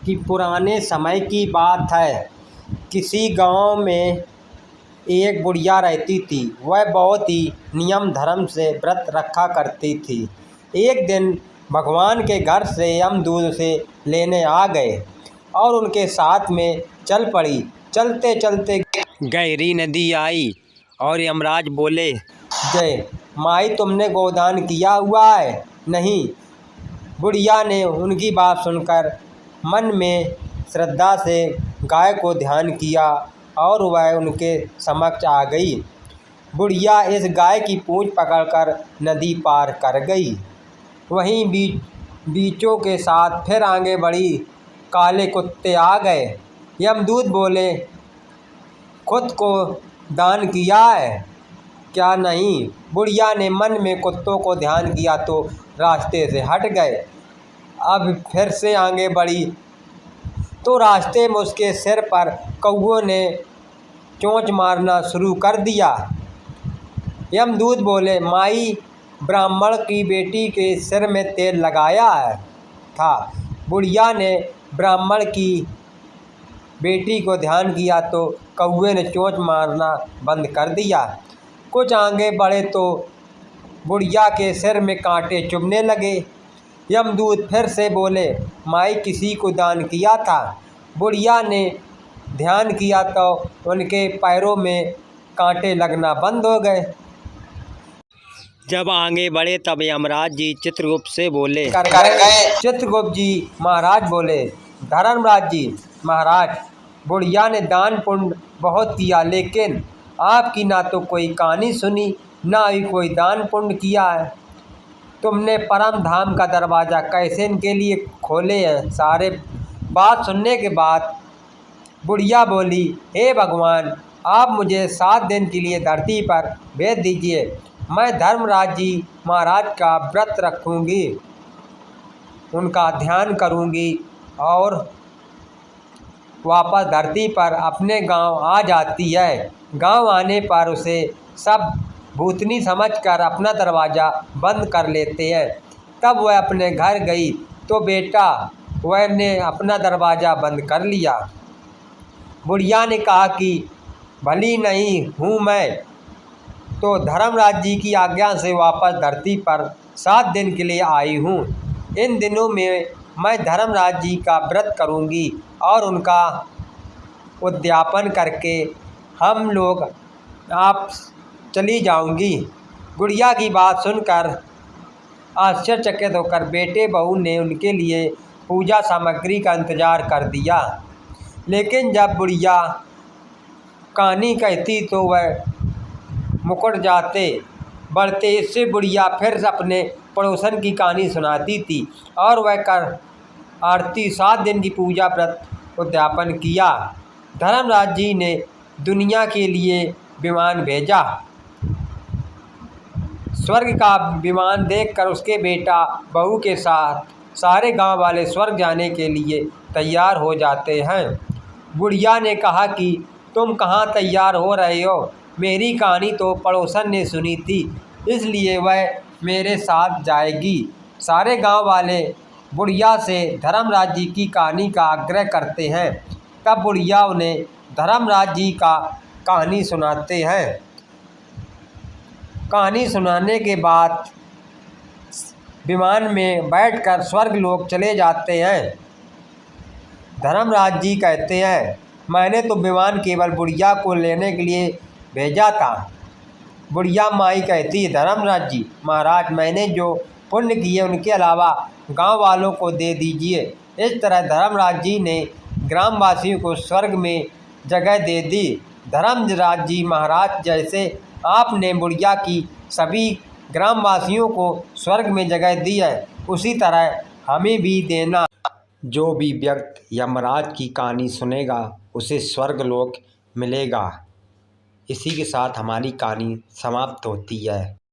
कि पुराने समय की बात है। किसी गांव में एक बुढ़िया रहती थी। वह बहुत ही नियम धर्म से व्रत रखा करती थी। एक दिन भगवान के घर से यमदूत उसे लेने आ गए और उनके साथ में चल पड़ी। चलते चलते गहरी नदी आई और यमराज बोले, जय माई, तुमने गोदान किया हुआ है? नहीं। बुढ़िया ने उनकी बात सुनकर मन में श्रद्धा से गाय को ध्यान किया और वह उनके समक्ष आ गई। बुढ़िया इस गाय की पूंछ पकड़कर नदी पार कर गई। वहीं बीचों के साथ फिर आगे बढ़ी। काले कुत्ते आ गए। यमदूत बोले, खुद को दान किया है क्या? नहीं। बुढ़िया ने मन में कुत्तों को ध्यान किया तो रास्ते से हट गए। अब फिर से आगे बढ़ी तो रास्ते में उसके सिर पर कौओं ने चोंच मारना शुरू कर दिया। यमदूत बोले, माई, ब्राह्मण की बेटी के सिर में तेल लगाया था। बुढ़िया ने ब्राह्मण की बेटी को ध्यान किया तो कौवे ने चोंच मारना बंद कर दिया। कुछ आगे बढ़े तो बुढ़िया के सिर में कांटे चुभने लगे। यमदूत फिर से बोले, माई, किसी को दान किया था? बुढ़िया ने ध्यान किया तो उनके पैरों में कांटे लगना बंद हो गए। जब आगे बढ़े तब यमराज जी चित्रगुप्त से बोले, कर गए। चित्रगुप्त जी महाराज बोले, धर्मराज जी महाराज, बुढ़िया ने दान पुण्य बहुत किया, लेकिन आपकी ना तो कोई कहानी सुनी, ना ही कोई दान पुण्य किया है। तुमने परम धाम का दरवाज़ा कैसे इनके लिए खोले हैं? सारे बात सुनने के बाद बुढ़िया बोली, हे भगवान, आप मुझे 7 दिन के लिए धरती पर भेज दीजिए। मैं धर्मराज जी महाराज का व्रत रखूँगी, उनका ध्यान करूँगी और वापस धरती पर अपने गांव आ जाती है। गांव आने पर उसे सब भूतनी समझकर अपना दरवाज़ा बंद कर लेते हैं। तब वह अपने घर गई तो बेटा वह ने अपना दरवाज़ा बंद कर लिया। बुढ़िया ने कहा कि भली नहीं हूँ मैं तो धर्मराज जी की आज्ञा से वापस धरती पर 7 दिन के लिए आई हूँ। इन दिनों में मैं धर्मराज जी का व्रत करूँगी और उनका उद्यापन करके हम लोग आप चली जाऊँगी। बुढ़िया की बात सुनकर आश्चर्यचकित होकर बेटे बहू ने उनके लिए पूजा सामग्री का इंतज़ार कर दिया। लेकिन जब बुढ़िया कहानी कहती तो वह मुकड़ जाते बढ़ते। इससे बुढ़िया फिर अपने पड़ोसन की कहानी सुनाती थी और वह कर आरती 7 दिन की पूजा व्रत उद्यापन किया। धर्मराज जी ने दुनिया के लिए विमान भेजा। स्वर्ग का विमान देखकर उसके बेटा बहू के साथ सारे गांव वाले स्वर्ग जाने के लिए तैयार हो जाते हैं। बुढ़िया ने कहा कि तुम कहाँ तैयार हो रहे हो? मेरी कहानी तो पड़ोसन ने सुनी थी, इसलिए वह मेरे साथ जाएगी। सारे गांव वाले बुढ़िया से धर्मराज जी की कहानी का आग्रह करते हैं। तब बुढ़िया उन्हें धर्मराज जी का कहानी सुनाते हैं। कहानी सुनाने के बाद विमान में बैठकर स्वर्ग लोग चले जाते हैं। धर्मराज जी कहते हैं, मैंने तो विमान केवल बुढ़िया को लेने के लिए भेजा था। बुढ़िया माई कहती है, धर्मराज जी महाराज, मैंने जो पुण्य किए उनके अलावा गांव वालों को दे दीजिए। इस तरह धर्मराज जी ने ग्रामवासियों को स्वर्ग में जगह दे दी। धर्मराज जी महाराज जैसे आपने बुढ़िया की सभी ग्रामवासियों को स्वर्ग में जगह दी है, उसी तरह हमें भी देना। जो भी व्यक्ति यमराज की कहानी सुनेगा उसे स्वर्गलोक मिलेगा। इसी के साथ हमारी कहानी समाप्त होती है।